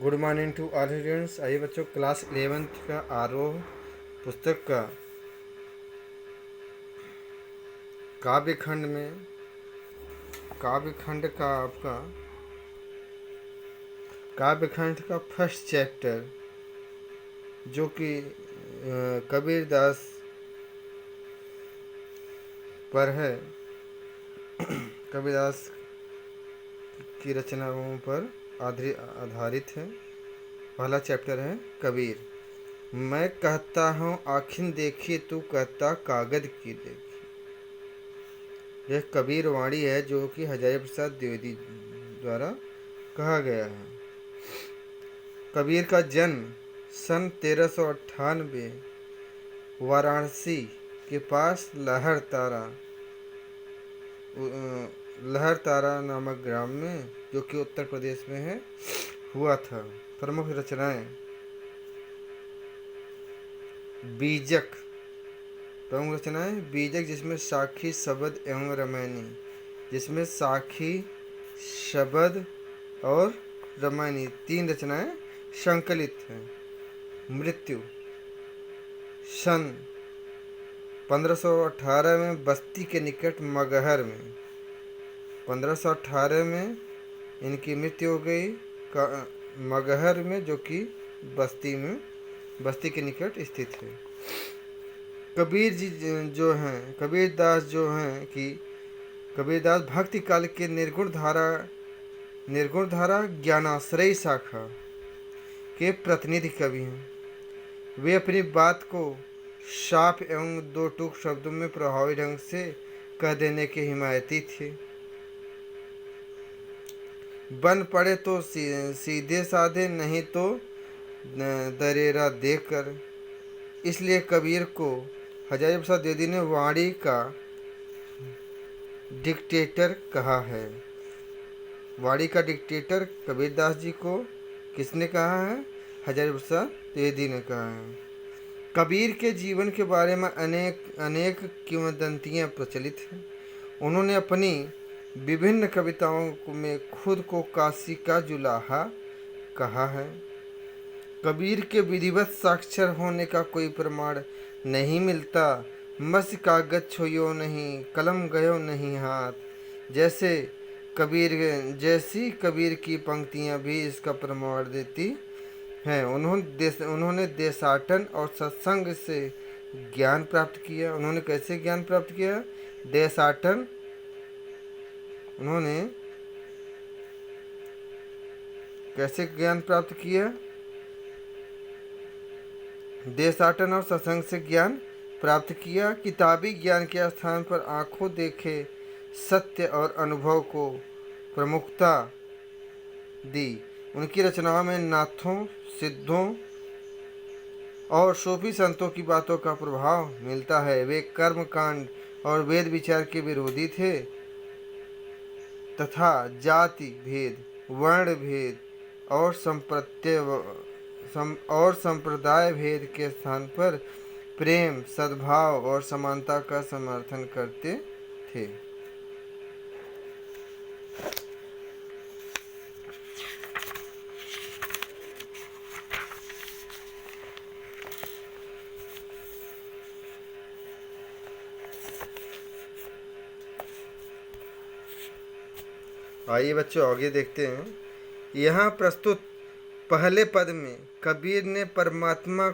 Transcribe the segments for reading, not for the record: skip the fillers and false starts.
Good morning to all students. आइए बच्चों, class 11th का आरोह पुस्तक का काव्यखंड में काव्यखंड का फर्स्ट चैप्टर जो कि कबीर दास पर है, कबीरदास की रचनाओं पर आधारित है। पहला चैप्टर है कबीर। मैं कहता हूँ आखिर देखी, तू कहता कागज की देखी। यह कबीर वाणी है जो कि हजारी प्रसाद द्विवेदी द्वारा कहा गया है। कबीर का जन्म सन 1398 वाराणसी के पास लहर तारा नामक ग्राम में, जो कि उत्तर प्रदेश में है, हुआ था। प्रमुख रचनाएं बीजक, जिसमें साखी, शबद एवं रामायणी, जिसमें साखी, शबद और रामायणी 3 रचनाएं संकलित हैं। मृत्यु सन 1518 में बस्ती के निकट मगहर में। 1518 में इनकी मृत्यु हो गई मगहर में, जो कि बस्ती के निकट स्थित है। कबीरदास भक्ति काल के निर्गुण धारा ज्ञानाश्रयी शाखा के प्रतिनिधि कवि हैं। वे अपनी बात को साफ एवं 2 टूक शब्दों में प्रभावी ढंग से कह देने के हिमायती थे। बन पड़े तो सीधे साधे, नहीं तो दरेरा देकर। इसलिए कबीर को हजारी प्रसाद द्विवेदी ने वाणी का डिक्टेटर कहा है। वाणी का डिक्टेटर कबीरदास जी को किसने कहा है? हजारी प्रसाद द्विवेदी ने कहा है। कबीर के जीवन के बारे में अनेक किंवदंतियाँ प्रचलित हैं। उन्होंने अपनी विभिन्न कविताओं में खुद को काशी का जुलाहा कहा है। कबीर के विधिवत साक्षर होने का कोई प्रमाण नहीं मिलता। मस कागज छोयो नहीं, कलम गयो नहीं हाथ, जैसी कबीर की पंक्तियां भी इसका प्रमाण देती हैं। उन्होंने देशाटन और सत्संग से ज्ञान प्राप्त किया। उन्होंने कैसे ज्ञान प्राप्त किया? देशाटन, उन्होंने कैसे ज्ञान प्राप्त किया? देशाटन और सत्संग से ज्ञान प्राप्त किया। किताबी ज्ञान के स्थान पर आंखों देखे सत्य और अनुभव को प्रमुखता दी। उनकी रचनाओं में नाथों, सिद्धों और सूफी संतों की बातों का प्रभाव मिलता है। वे कर्म कांड और वेद विचार के विरोधी थे तथा जाति भेद, वर्ण भेद और संप्रदाय भेद के स्थान पर प्रेम, सद्भाव और समानता का समर्थन करते थे। आइए बच्चों आगे देखते हैं। यहाँ प्रस्तुत पहले पद में कबीर ने परमात्मा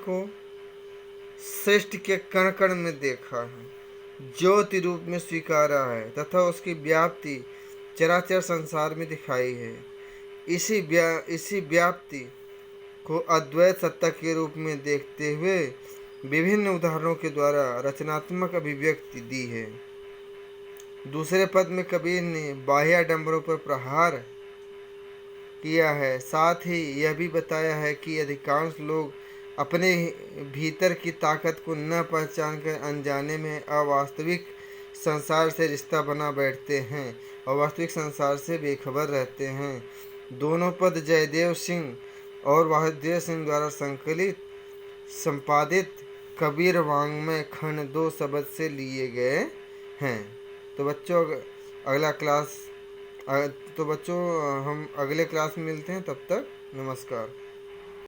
को सृष्टि के कण कण में देखा है, ज्योति रूप में स्वीकारा है तथा उसकी व्याप्ति चराचर संसार में दिखाई है। इसी व्याप्ति को अद्वैत सत्ता के रूप में देखते हुए विभिन्न उदाहरणों के द्वारा रचनात्मक अभिव्यक्ति दी है। दूसरे पद में कबीर ने बाह्याडंबरों पर प्रहार किया है। साथ ही यह भी बताया है कि अधिकांश लोग अपने भीतर की ताकत को न पहचान कर अनजाने में अवास्तविक संसार से रिश्ता बना बैठते हैं और वास्तविक संसार से बेखबर रहते हैं। दोनों पद जयदेव सिंह और वासुदेव सिंह द्वारा संपादित कबीर वाङ्मय खंड 2 शब्द से लिए गए हैं। तो बच्चों अगला क्लास तो बच्चों हम अगले क्लास में मिलते हैं, तब तक नमस्कार।